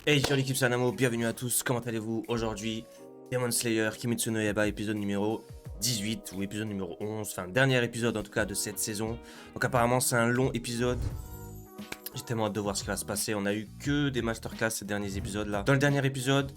Hey, sur l'équipe Sanamo, bienvenue à tous, comment allez-vous aujourd'hui? Demon Slayer, Kimetsu no Yaiba, épisode numéro 18 ou épisode numéro 11, enfin dernier épisode en tout cas de cette saison. Donc apparemment c'est un long épisode. J'ai tellement hâte de voir ce qui va se passer, on a eu que des masterclass ces derniers épisodes là. Dans le dernier épisode,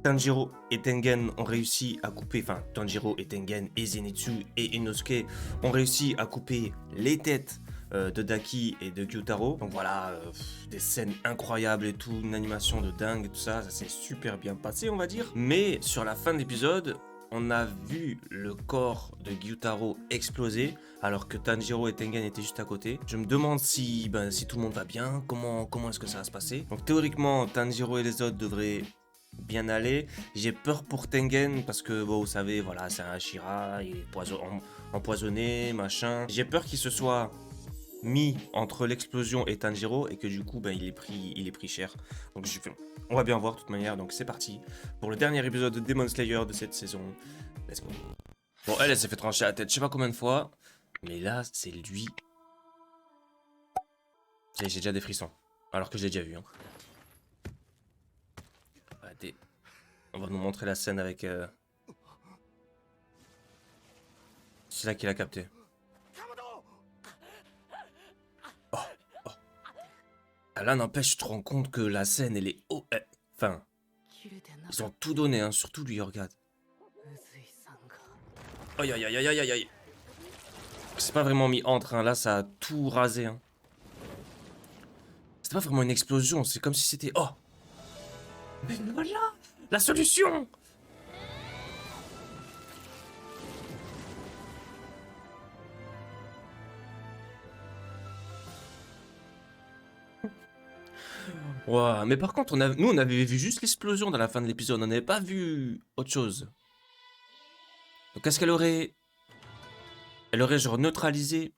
Tanjiro et Tengen ont réussi à couper, enfin Tanjiro et Tengen et Zenitsu et Inosuke ont réussi à couper les têtes de Daki et de Gyutaro. Donc voilà, des scènes incroyables et tout, une animation de dingue, tout ça, ça s'est super bien passé on va dire. Mais sur la fin de l'épisode, on a vu le corps de Gyutaro exploser alors que Tanjiro et Tengen étaient juste à côté. Je me demande si tout le monde va bien, comment est-ce que ça va se passer. Donc théoriquement, Tanjiro et les autres devraient bien aller. J'ai peur pour Tengen parce que bon, vous savez, voilà, c'est un Hashira, il est empoisonné, machin. J'ai peur qu'il se soit mis entre l'explosion et Tanjiro et que du coup il est pris cher. Donc on va bien voir de toute manière. Donc c'est parti pour le dernier épisode de Demon Slayer de cette saison. Let's go. Bon, elle s'est fait trancher la tête je sais pas combien de fois, mais là c'est lui. J'ai déjà des frissons alors que je l'ai déjà vu hein. Arrêtez. On va nous montrer la scène avec c'est là qu'il a capté. Oh, oh. Ah, là n'empêche, tu te rends compte que la scène elle est enfin, ils ont tout donné hein, surtout lui, regarde. Aïe aïe aïe aïe aïe aïe. C'est pas vraiment mis entre, hein. Là ça a tout rasé. Hein. C'était pas vraiment une explosion, c'est comme si c'était... Oh. Mais voilà la solution. Wow. Mais par contre, nous on avait vu juste l'explosion dans la fin de l'épisode, on n'avait pas vu autre chose. Donc est-ce qu'elle aurait... Elle aurait genre neutralisé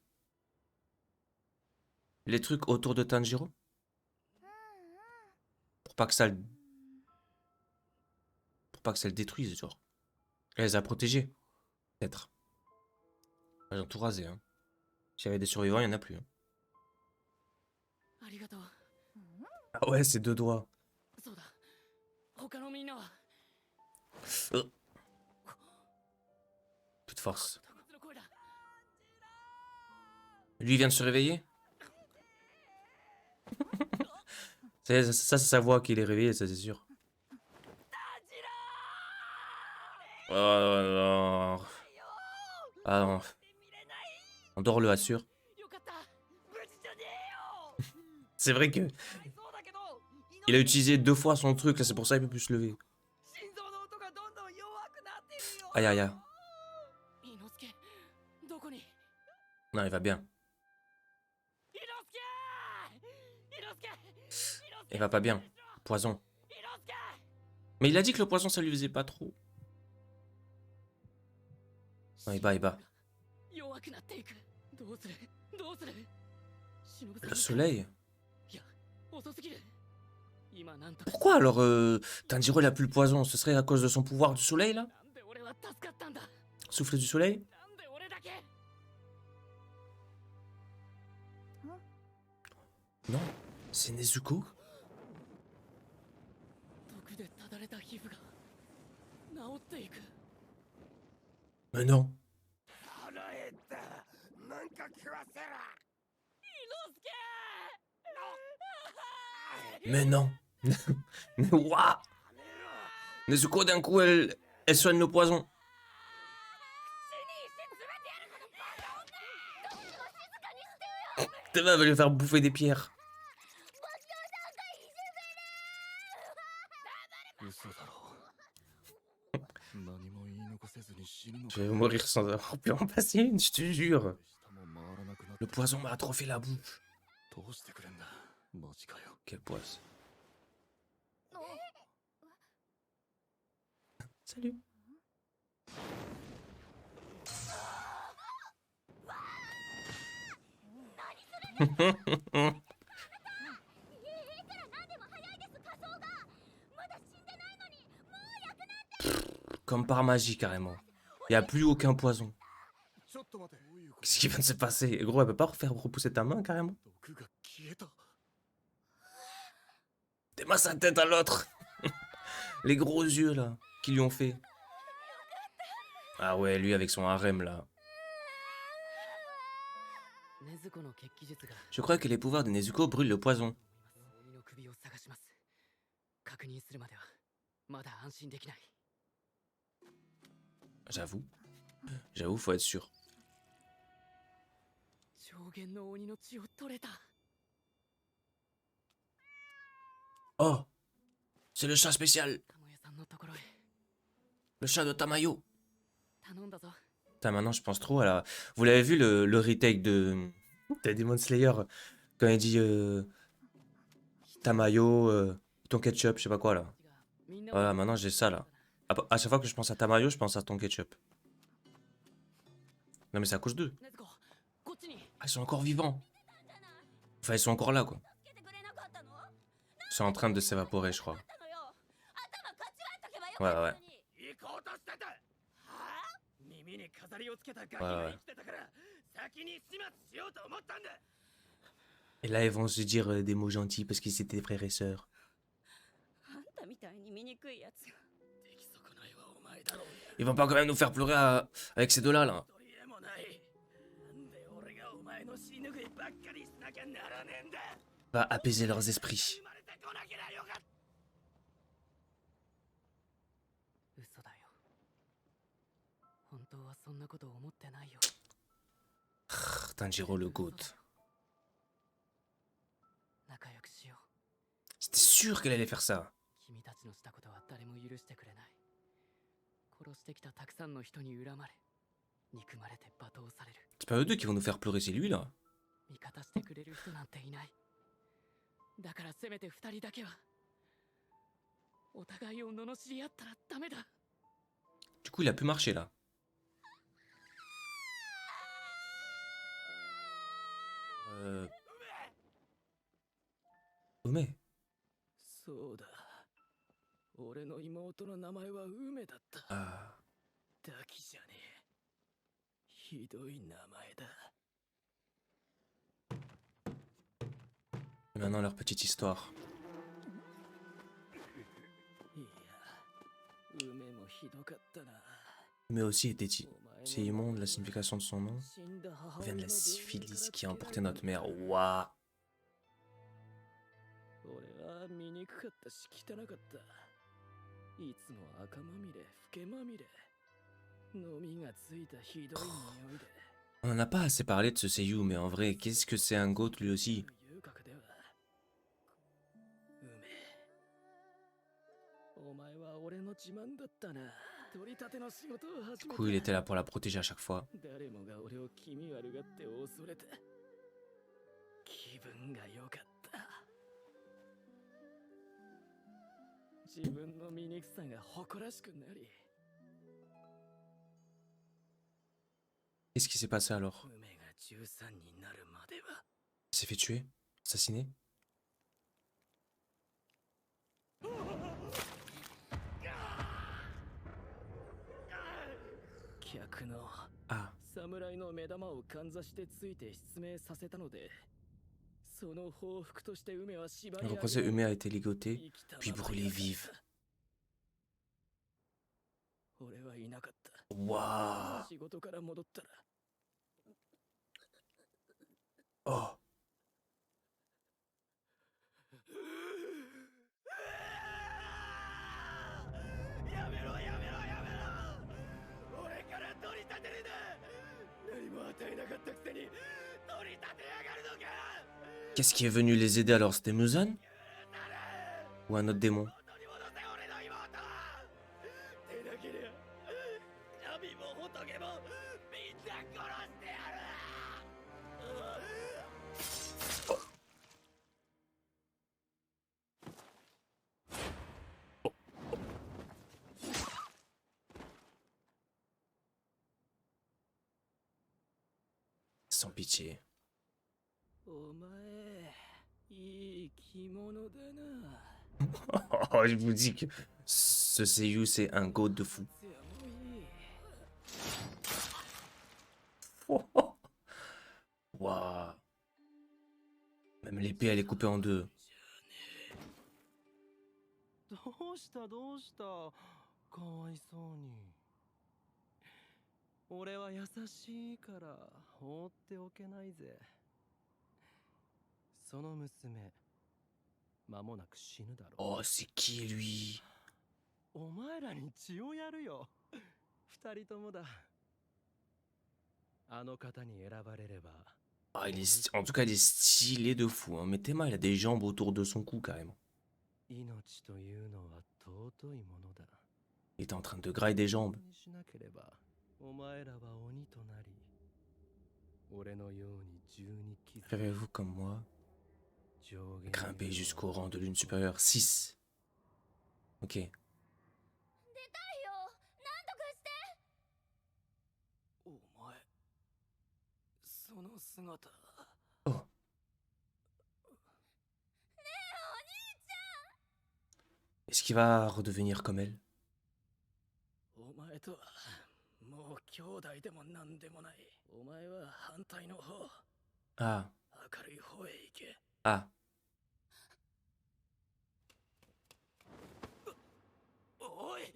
les trucs autour de Tanjiro? Pour pas que ça le... Pour pas que ça le détruise, genre. Elle les a protégés. Peut-être. Ils ont tout rasé, hein. S'il y avait des survivants, il y en a plus. Hein. Ah ouais, c'est deux doigts. Plus de force. Lui vient de se réveiller. Ça, c'est sa voix qu'il est réveillé, ça c'est sûr. Oh non. Ah non. On dort le assure. C'est vrai que... Il a utilisé deux fois son truc, là c'est pour ça qu'il peut plus se lever. Aïe aïe aïe. Non, il va bien. Il va pas bien. Poison. Mais il a dit que le poison ça lui faisait pas trop. Non, il bat, il bat. Le soleil? Pourquoi alors Tanjiro il a plus le poison? Ce serait à cause de son pouvoir du soleil là? Souffle du soleil? Non, c'est Nezuko? Mais non. Mais non. Mais waouh. Nezuko d'un coup elle soigne le poison. Teva va lui faire bouffer des pierres. Je vais mourir sans avoir pu en passer une, je te jure. Le poison m'a atrophié la bouche. Quel poisse. Salut. Comme par magie carrément. Il n'y a plus aucun poison. Qu'est-ce qui vient de se passer? Gros, elle peut pas refaire repousser ta main carrément? T'es pas sa tête à l'autre. Les gros yeux, là, qui lui ont fait. Ah ouais, lui avec son harem, là. Je crois que les pouvoirs de Nezuko brûlent le poison. J'avoue. J'avoue, faut être sûr. Oh, c'est le chat spécial. Le chat de Tamayo. Putain, maintenant je pense trop à la... Vous l'avez vu le retake de Demon Slayer quand il dit Tamayo, ton ketchup, je sais pas quoi là. Voilà, maintenant j'ai ça là. À chaque fois que je pense à Tamayo, je pense à ton ketchup. Non mais ça couche d'eux. Ah, ils sont encore vivants. Enfin, ils sont encore là quoi. Ils sont en train de s'évaporer, je crois. Ouais, ouais. Ouais. Et là, ils vont se dire des mots gentils parce qu'ils étaient frères et sœurs. Ils vont pas quand même nous faire pleurer avec ces deux-là, là. Va apaiser leurs esprits. Tanjiro le GOAT. C'était sûr qu'elle allait faire ça. C'est pas eux deux qui vont nous faire pleurer, c'est lui là. Du coup, il a pu marcher là. Ume. Ah. Et maintenant leur petite histoire. Ume aussi était c'est immonde la signification de son nom. Vient de la syphilis qui a emporté notre mère. Waouh. On en a pas assez parlé de ce Seiyu, mais en vrai, qu'est-ce que c'est un GOAT lui aussi? Du coup, il était là pour la protéger à chaque fois. Qu'est-ce qui s'est passé alors? Il s'est fait tuer? Assassiné? Ah. Le représentant Ume a été ligoté, puis brûlé vive. Waouh. Oh. Qu'est-ce qui est venu les aider alors? C'était Muzan? Ou un autre démon? Sans pitié. Oh, je vous dis que ce Seiyu, c'est un GOAT de fou. Waouh. Même l'épée, elle est coupée en deux. どうしたどうしたかわいそうに。俺は優しいから放っておけないぜ。その娘間もなく死ぬだろう。 Oh, c'est qui lui? お前らに血をやるよ。二人ともだ。あの方に選ばれれば。 Ah, en tout cas, il est stylé de fou. Hein. Mais Tema, il a des jambes autour de son cou carrément. 命というのは尊いものだ。 Il était en train de grailler des jambes. しなければお前らは鬼となり、俺のように十二傷。 Rêvez-vous comme moi, grimper jusqu'au rang de lune supérieure 6. Ok. お前その姿。 Oh. Est-ce qu'il va redevenir comme elle? お前とはもう兄弟でもなんでもない。お前は反対の方、 Ah. 明るい方へ行け。 Ah. おい。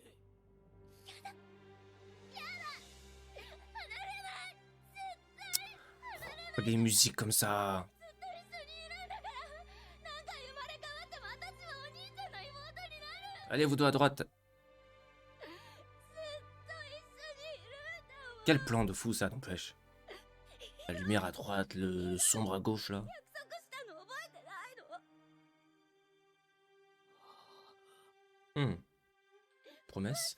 Les musiques comme ça. Allez, vous deux à droite. Quel plan de fou ça, n'empêche. La lumière à droite, le sombre à gauche là. Promesse.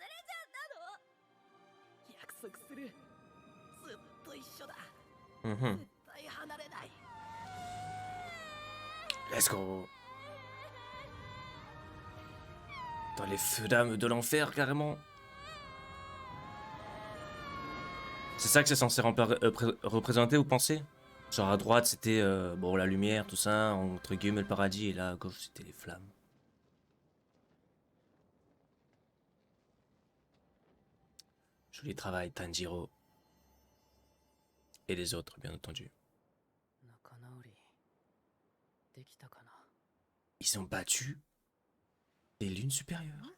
Let's go. Dans les feux d'âme de l'enfer, carrément. C'est ça que c'est censé représenter, vous pensez? Genre à droite, c'était bon, la lumière, tout ça, entre guillemets le paradis, et là à gauche, c'était les flammes. Joli travail, Tanjiro. Et les autres, bien entendu. Ils ont battu les lunes supérieures.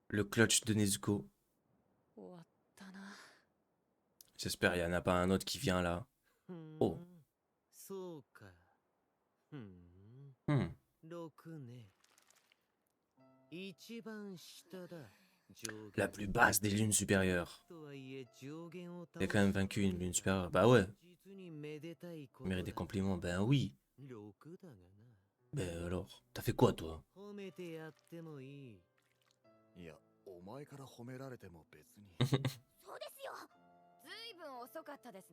Le clutch de Nezuko. J'espère qu'il n'y en a pas un autre qui vient là. Oh. La plus basse des lunes supérieures. Il a quand même vaincu une lune supérieure. Bah ouais. Il mérite des compliments. Ben oui. Ben alors, t'as fait quoi toi?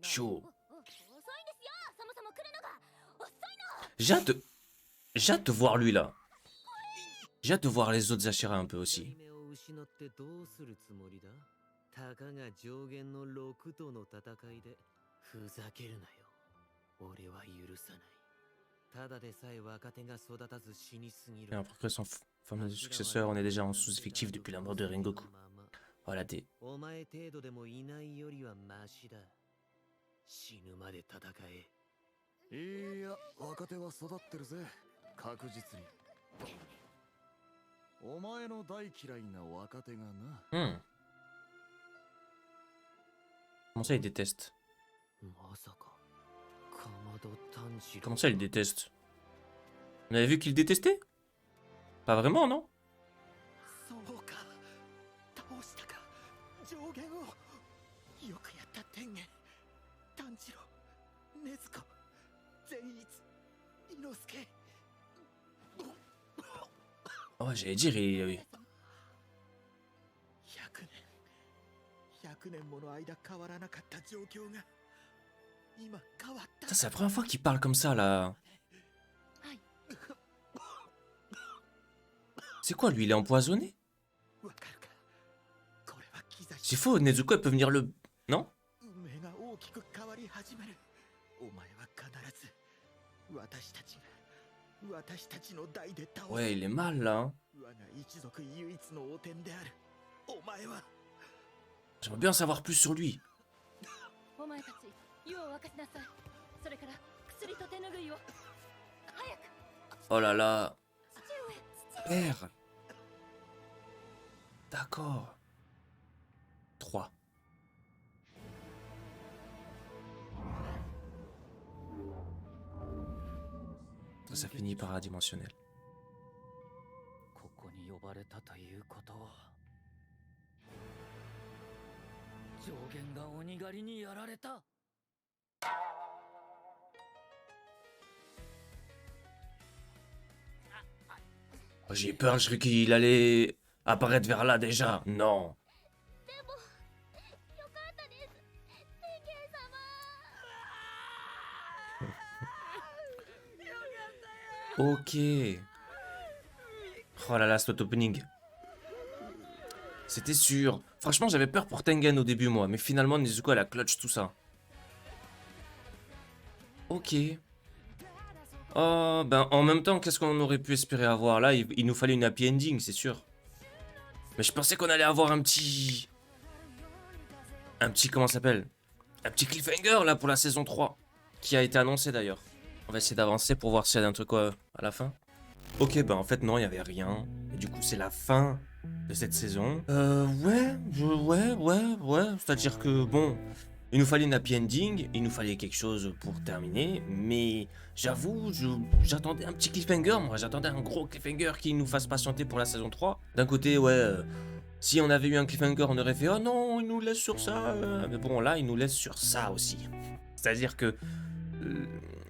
Chaud. J'ai hâte de voir lui là. J'ai hâte de voir les autres Ashira un peu aussi. Et en progressant forme de successeur, on est déjà en sous-effectif depuis la mort de Rengoku. Voilà des... Comment ça il déteste? Comment ça il déteste? On avait vu qu'il détestait? Pas vraiment, non? Oh, j'allais dire, il... Ça, c'est la première fois qu'il parle comme ça, là. C'est quoi, lui, il est empoisonné? C'est faux, Nezuko, elle peut venir le... Non? Ouais, il est mal, là. Hein. J'aimerais bien en savoir plus sur lui. Oh là là. Père. D'accord. 3. Ça finit par adimensionnel. ここに呼ばれたということは上限が鬼狩りにやられた。 Oh, j'ai peur, je croyais qu'il allait apparaître vers là déjà. Non. でもよかったです。天元様。 Ok. Oh là là, cet opening. C'était sûr. Franchement, j'avais peur pour Tengen au début, moi. Mais finalement, Nezuko, elle a clutch tout ça. Ok. Oh, ben, en même temps, qu'est-ce qu'on aurait pu espérer avoir là? Il nous fallait une happy ending, c'est sûr. Mais je pensais qu'on allait avoir un petit... comment ça s'appelle? Un petit cliffhanger, là, pour la saison 3. Qui a été annoncé, d'ailleurs. On va essayer d'avancer pour voir s'il y a un truc à la fin. Ok, ben, en fait, non, il n'y avait rien. Et du coup, c'est la fin de cette saison. Ouais. C'est-à-dire que, bon... Il nous fallait une happy ending, il nous fallait quelque chose pour terminer, mais j'avoue, j'attendais un petit cliffhanger, moi, j'attendais un gros cliffhanger qui nous fasse patienter pour la saison 3. D'un côté, ouais, si on avait eu un cliffhanger, on aurait fait « Oh non, il nous laisse sur ça !» Mais bon, là, il nous laisse sur ça aussi. C'est-à-dire que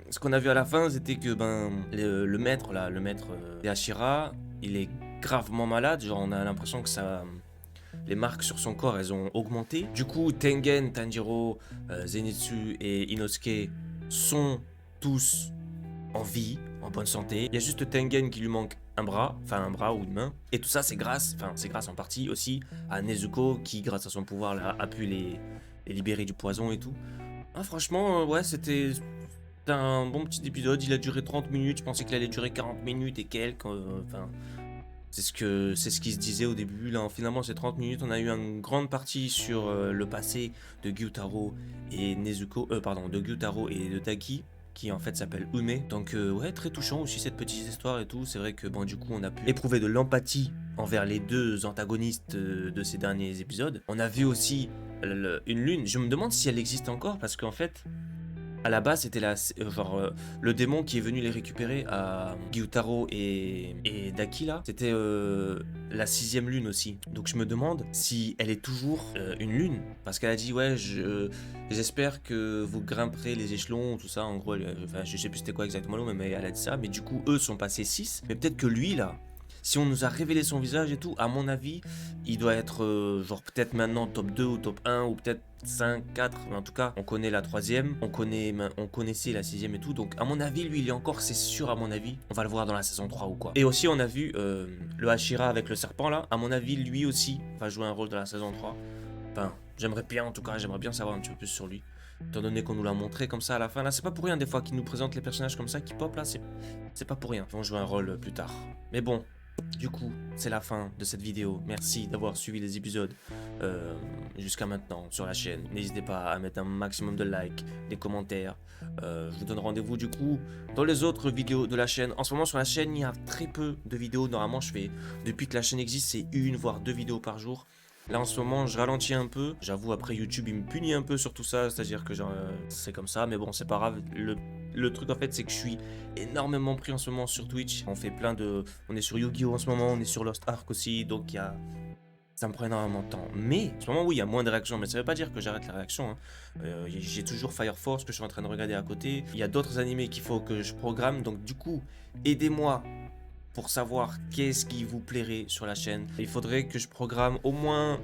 ce qu'on a vu à la fin, c'était que ben le maître, là, le maître des Hashira, il est gravement malade, genre on a l'impression que ça... Les marques sur son corps, elles ont augmenté. Du coup, Tengen, Tanjiro, Zenitsu et Inosuke sont tous en vie, en bonne santé. Il y a juste Tengen qui lui manque un bras, enfin un bras ou une main. Et tout ça, c'est grâce en partie aussi à Nezuko qui, grâce à son pouvoir, là, a pu les libérer du poison et tout. Ah, franchement, ouais, c'était un bon petit épisode. Il a duré 30 minutes. Je pensais qu'il allait durer 40 minutes et quelques. Enfin... C'est ce qui se disait au début. Là, finalement, ces 30 minutes, on a eu une grande partie sur le passé de Gyutaro et Nezuko, de Gyutaro et de Taki, qui en fait s'appelle Ume. Donc ouais, très touchant aussi cette petite histoire et tout. C'est vrai que bon, du coup, on a pu éprouver de l'empathie envers les deux antagonistes de ces derniers épisodes. On a vu aussi une lune. Je me demande si elle existe encore parce qu'en fait... À la base, c'était le démon qui est venu les récupérer à Gyutaro et Daki là. C'était la 6ème lune aussi. Donc je me demande si elle est toujours une lune. Parce qu'elle a dit ouais, j'espère que vous grimperez les échelons, tout ça. En gros, enfin, je sais plus c'était quoi exactement le mot, mais elle a dit ça. Mais du coup, eux sont passés 6. Mais peut-être que lui là, si on nous a révélé son visage et tout, à mon avis, il doit être genre peut-être maintenant top 2 ou top 1 ou peut-être 5, 4, mais en tout cas, on connaît la 3ème, on connaissait la 6ème et tout, donc à mon avis, lui, il est encore, c'est sûr à mon avis, on va le voir dans la saison 3 ou quoi. Et aussi, on a vu le Hashira avec le serpent là, à mon avis, lui aussi va jouer un rôle dans la saison 3. Enfin, j'aimerais bien, en tout cas, j'aimerais bien savoir un petit peu plus sur lui. Étant donné qu'on nous l'a montré comme ça à la fin, là, c'est pas pour rien des fois qu'ils nous présentent les personnages comme ça qui pop là, c'est pas pour rien. Ils vont jouer un rôle plus tard. Mais bon, du coup, c'est la fin de cette vidéo. Merci d'avoir suivi les épisodes jusqu'à maintenant sur la chaîne. N'hésitez pas à mettre un maximum de likes, des commentaires. Je vous donne rendez-vous du coup dans les autres vidéos de la chaîne. En ce moment sur la chaîne, il y a très peu de vidéos. Normalement, depuis que la chaîne existe, c'est 1 voire 2 vidéos par jour. Là en ce moment je ralentis un peu, j'avoue après YouTube il me punit un peu sur tout ça, c'est-à-dire que c'est comme ça, mais bon c'est pas grave, le truc en fait c'est que je suis énormément pris en ce moment sur Twitch, on est sur Yu-Gi-Oh en ce moment, on est sur Lost Ark aussi, donc ça me prend énormément de temps. Mais en ce moment oui il y a moins de réactions, mais ça veut pas dire que j'arrête la réaction, hein. J'ai toujours Fire Force que je suis en train de regarder à côté, il y a d'autres animés qu'il faut que je programme, donc du coup aidez-moi pour savoir qu'est-ce qui vous plairait sur la chaîne. Il faudrait que je programme au moins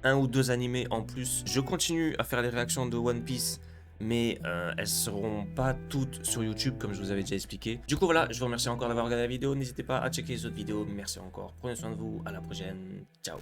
1 ou 2 animés en plus. Je continue à faire les réactions de One Piece, mais elles seront pas toutes sur YouTube comme je vous avais déjà expliqué. Du coup voilà, je vous remercie encore d'avoir regardé la vidéo. N'hésitez pas à checker les autres vidéos. Merci encore. Prenez soin de vous. À la prochaine. Ciao.